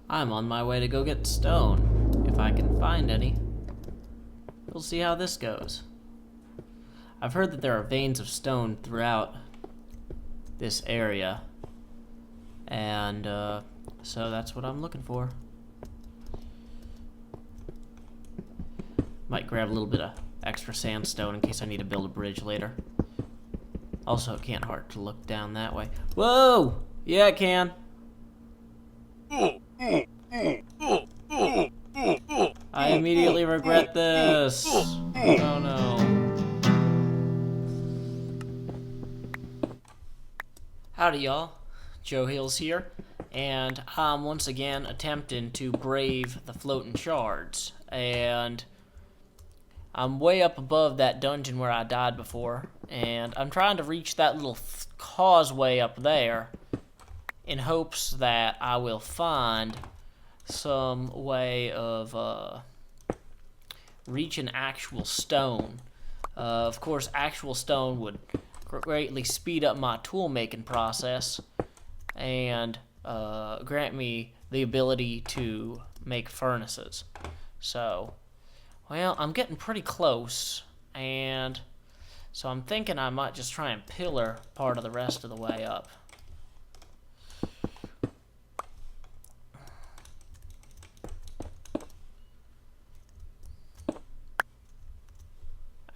I'm on my way to go get stone, if I can find any. We'll see how this goes. I've heard that there are veins of stone throughout this area, and so that's what I'm looking for. Might grab a little bit of extra sandstone in case I need to build a bridge later. Also, it can't hurt to look down that way. Whoa! Yeah, it can. I immediately regret this. Oh no. Howdy, y'all. Joe Hills here, and I'm once again attempting to brave the floating shards. And I'm way up above that dungeon where I died before, and I'm trying to reach that little causeway up there in hopes that I will find some way of reaching actual stone. Of course, actual stone would greatly speed up my tool making process and grant me the ability to make furnaces. So, well, I'm getting pretty close, and so I'm thinking I might just try and pillar part of the rest of the way up.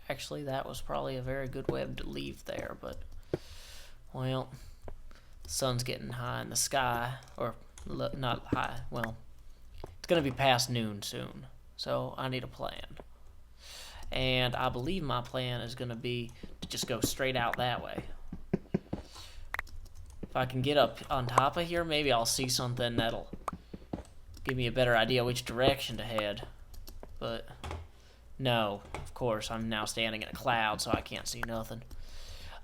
Actually, that was probably a very good web to leave there, but, well, the sun's getting high in the sky, or not high, well, it's going to be past noon soon, so I need a plan. And I believe my plan is going to be to just go straight out that way. If I can get up on top of here, maybe I'll see something that'll give me a better idea which direction to head, but no, of course, I'm now standing in a cloud, so I can't see nothing.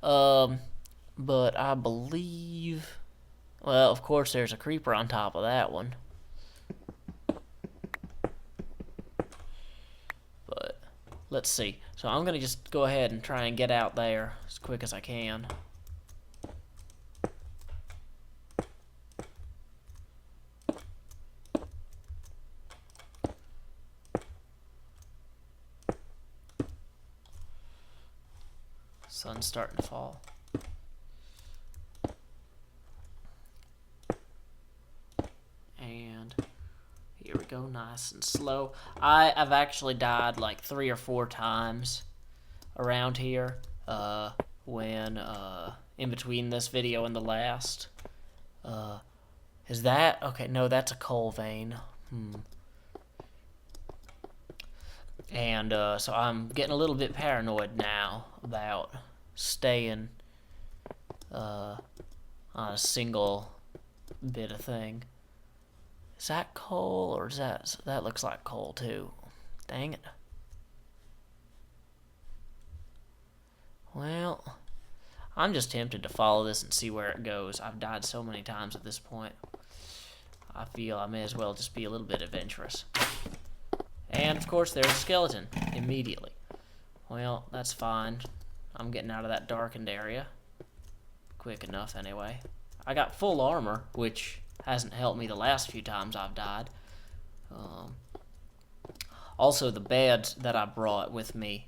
But I believe, well, of course, there's a creeper on top of that one. But let's see. So I'm gonna just go ahead and try and get out there as quick as I can. Sun's starting to fall. And here we go, nice and slow. I've actually died like 3 or 4 times around here when in between this video and the last. Is that? Okay, no, that's a coal vein. And so I'm getting a little bit paranoid now about staying on a single bit of thing. Is that coal, or is that looks like coal too? Dang it. Well, I'm just tempted to follow this and see where it goes. I've died so many times at this point. I feel I may as well just be a little bit adventurous. And, of course, there's a skeleton immediately. Well, that's fine. I'm getting out of that darkened area. Quick enough, anyway. I got full armor, which hasn't helped me the last few times I've died. Also, the beds that I brought with me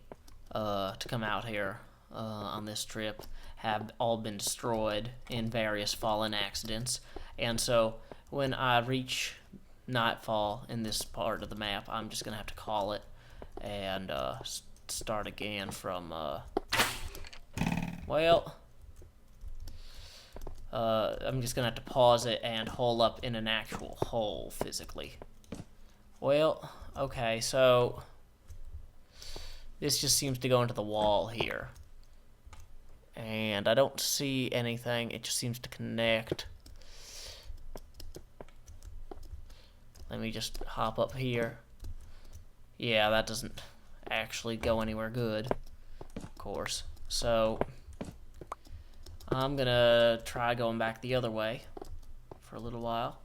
to come out here on this trip have all been destroyed in various fallen accidents. And so, when I reach nightfall in this part of the map, I'm just gonna have to call it and start again from I'm just gonna have to pause it and hole up in an actual hole physically. Well, okay, so this just seems to go into the wall here, and I don't see anything. It just seems to connect. Let me just hop up here. Yeah, that doesn't actually go anywhere good, of course. So, I'm gonna try going back the other way for a little while.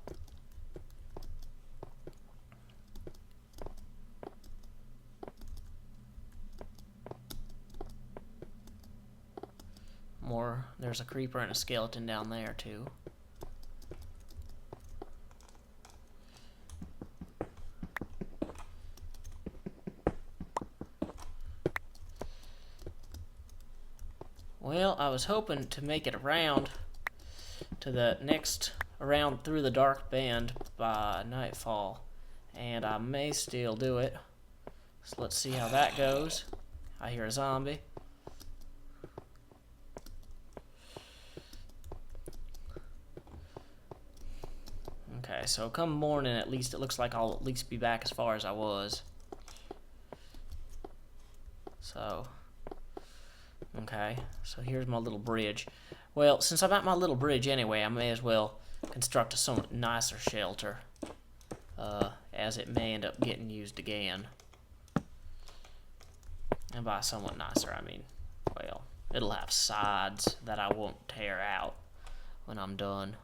There's a creeper and a skeleton down there, too. Well, I was hoping to make it around to the next around through the dark bend by nightfall, and I may still do it. So let's see how that goes. I hear a zombie. Okay, so come morning, at least it looks like I'll at least be back as far as I was. So, okay, so here's my little bridge. Well, since I'm at my little bridge anyway, I may as well construct a somewhat nicer shelter, as it may end up getting used again. And by somewhat nicer, I mean, well, it'll have sides that I won't tear out when I'm done.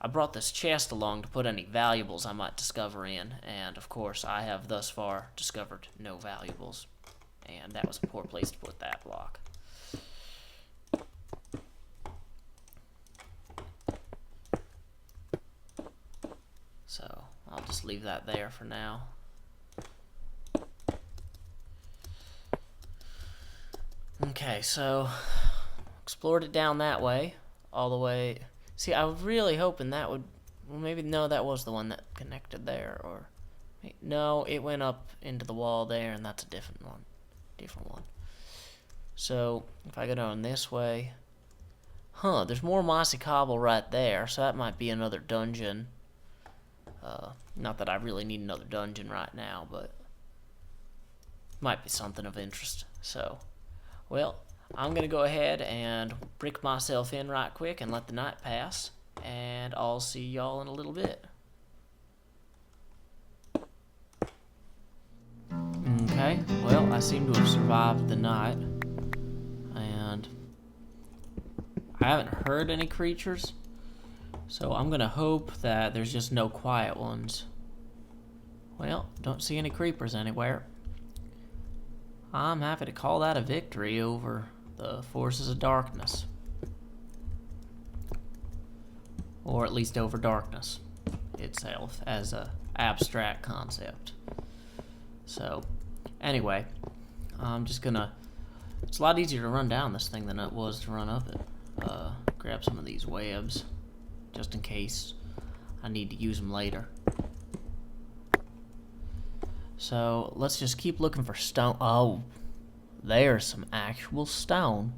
I brought this chest along to put any valuables I might discover in, and of course I have thus far discovered no valuables, and that was a poor place to put that block. So I'll just leave that there for now. Okay, so explored it down that way, all the way. See, I was really hoping that would, well, maybe, no, that was the one that connected there, or, no, it went up into the wall there, and that's a different one. So, if I go down this way, there's more mossy cobble right there, so that might be another dungeon. Not that I really need another dungeon right now, but might be something of interest. So, well, I'm going to go ahead and brick myself in right quick and let the night pass, and I'll see y'all in a little bit. Okay, well, I seem to have survived the night, and I haven't heard any creatures, so I'm going to hope that there's just no quiet ones. Well, don't see any creepers anywhere. I'm happy to call that a victory over the forces of darkness. Or at least over darkness itself as a abstract concept. So, anyway, I'm just gonna... It's a lot easier to run down this thing than it was to run up it. Grab some of these webs, just in case I need to use them later. So, let's just keep looking for stone. Oh, there's some actual stone.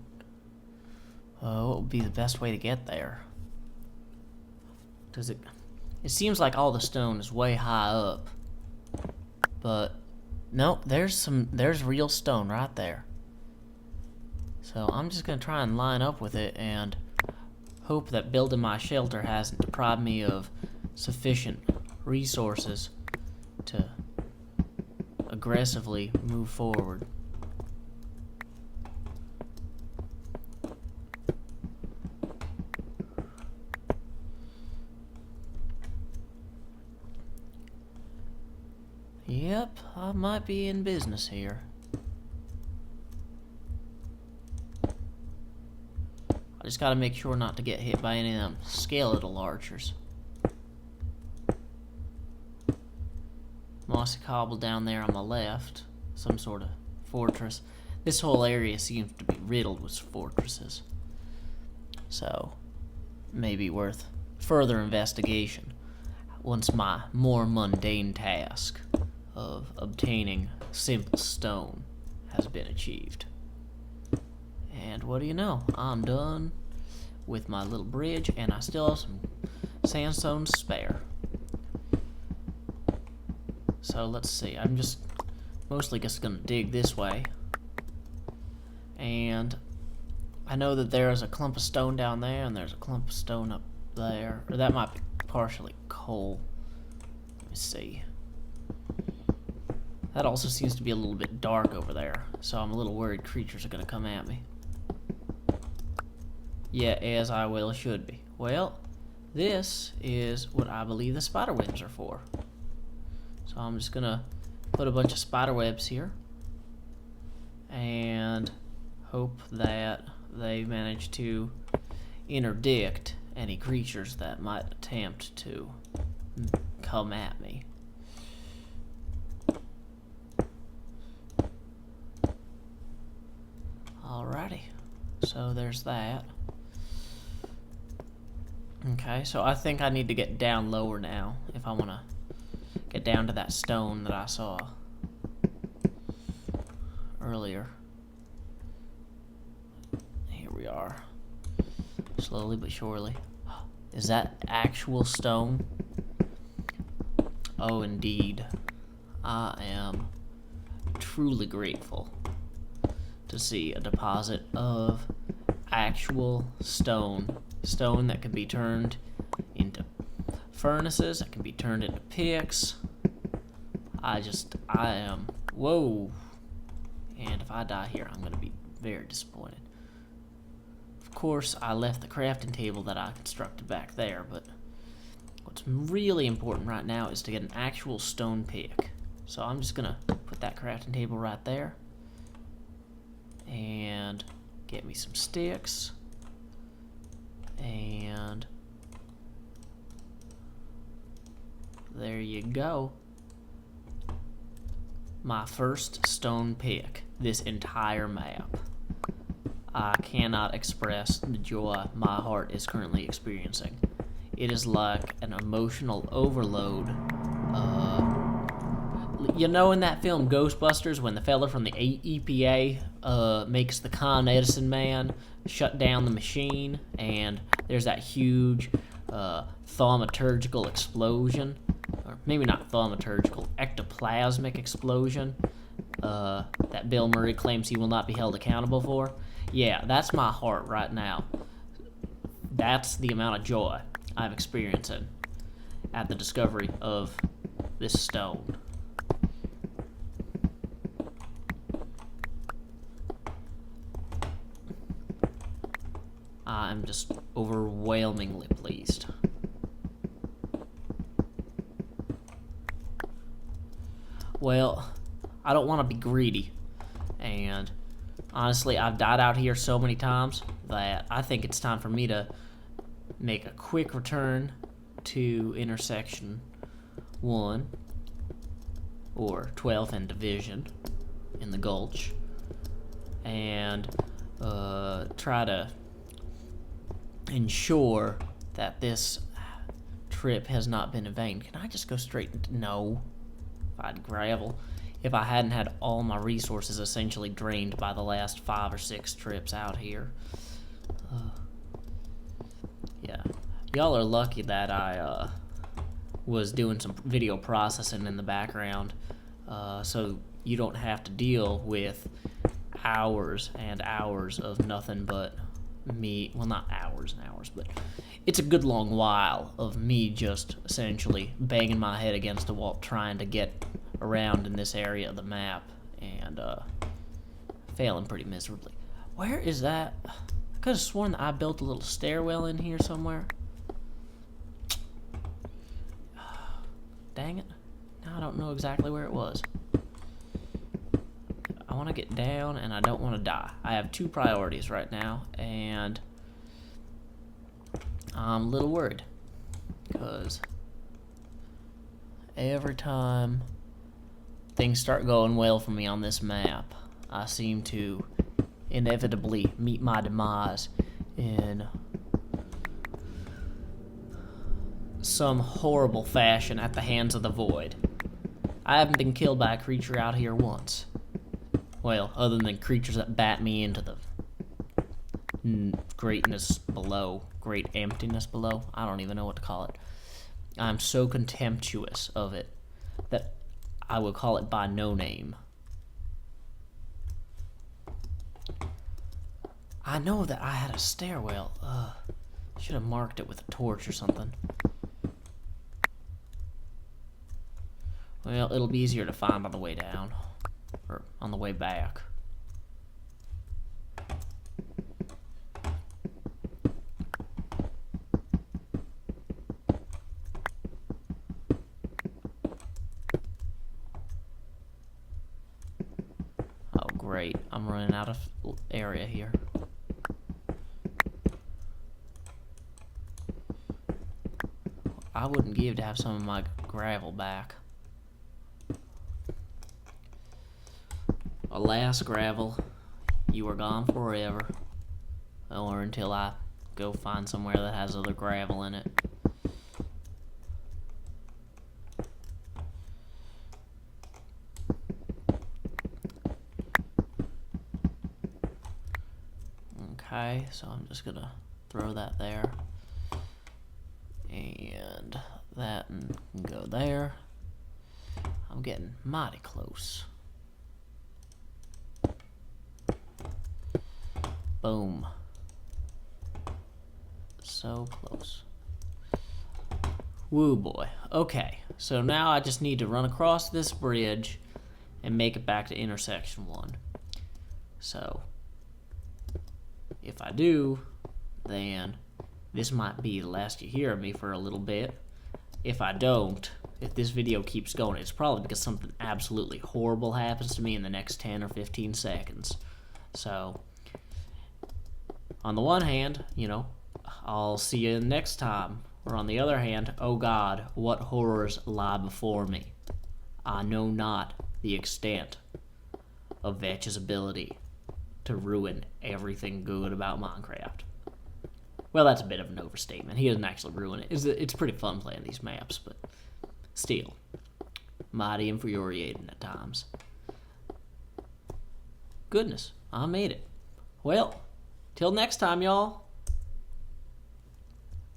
What would be the best way to get there? Does it seems like all the stone is way high up. But no, there's real stone right there. So I'm just gonna try and line up with it and hope that building my shelter hasn't deprived me of sufficient resources to aggressively move forward. Yep, I might be in business here. I just gotta make sure not to get hit by any of them skeletal archers. Mossy cobble down there on the left. Some sort of fortress. This whole area seems to be riddled with fortresses. So, maybe worth further investigation once my more mundane task of obtaining simple stone has been achieved. And what do you know? I'm done with my little bridge, and I still have some sandstone to spare. So let's see. I'm just mostly just gonna dig this way, and I know that there's a clump of stone down there, and there's a clump of stone up there, or that might be partially coal. Let me see. That also seems to be a little bit dark over there, so I'm a little worried creatures are gonna come at me. Yeah, as I well should be. Well, this is what I believe the spider webs are for. So I'm just gonna put a bunch of spider webs here and hope that they manage to interdict any creatures that might attempt to come at me. Alrighty. So there's that. Okay, so I think I need to get down lower now if I want to get down to that stone that I saw earlier. Here we are. Slowly but surely. Is that actual stone? Oh, indeed. I am truly grateful to see a deposit of actual stone. Stone that can be turned into furnaces, that can be turned into picks. I am, whoa. And if I die here, I'm going to be very disappointed. Of course, I left the crafting table that I constructed back there, but what's really important right now is to get an actual stone pick. So I'm just going to put that crafting table right there. And get me some sticks. And there you go. My first stone pick this entire map. I cannot express the joy my heart is currently experiencing. It is like an emotional overload. You know, in that film Ghostbusters, when the fella from the EPA makes the Con Edison man shut down the machine, and there's that huge thaumaturgical explosion, or maybe not thaumaturgical, ectoplasmic explosion that Bill Murray claims he will not be held accountable for. Yeah, that's my heart right now. That's the amount of joy I'm experiencing at the discovery of this stone. I'm just overwhelmingly pleased. Well, I don't want to be greedy, and honestly, I've died out here so many times that I think it's time for me to make a quick return to intersection 1 or 12th and Division in the Gulch and try to ensure that this trip has not been in vain. Can I just go straight into... No. If I'd gravel. If I hadn't had all my resources essentially drained by the last 5 or 6 trips out here. Yeah. Y'all are lucky that I was doing some video processing in the background, so you don't have to deal with hours and hours of nothing but me. Well, not hours and hours, but it's a good long while of me just essentially banging my head against the wall trying to get around in this area of the map and failing pretty miserably. Where is that? I could have sworn that I built a little stairwell in here somewhere. Dang it. Now I don't know exactly where it was. I want to get down and I don't want to die. I have 2 priorities right now, and I'm a little worried because every time things start going well for me on this map, I seem to inevitably meet my demise in some horrible fashion at the hands of the void. I haven't been killed by a creature out here once. Well, other than creatures that bat me into the greatness below, great emptiness below. I don't even know what to call it. I'm so contemptuous of it that I would call it by no name. I know that I had a stairwell. Should have marked it with a torch or something. Well, it'll be easier to find on the way down. Or on the way back. Oh, great. I'm running out of area here. I wouldn't give to have some of my gravel back. Alas, gravel, you you are gone forever. Or until I go find somewhere that has other gravel in it. Okay, so I'm just gonna throw that there. And that can go there. I'm getting mighty close. Boom. So close. Woo boy. Okay, so now I just need to run across this bridge and make it back to intersection 1. So, if I do, then this might be the last you hear of me for a little bit. If I don't, if this video keeps going, it's probably because something absolutely horrible happens to me in the next 10 or 15 seconds. So, on the one hand, you know, I'll see you next time. Or on the other hand, oh God, what horrors lie before me. I know not the extent of Vechs' ability to ruin everything good about Minecraft. Well, that's a bit of an overstatement. He doesn't actually ruin it. It's pretty fun playing these maps, but still, mighty infuriating at times. Goodness, I made it. Well, till next time, y'all.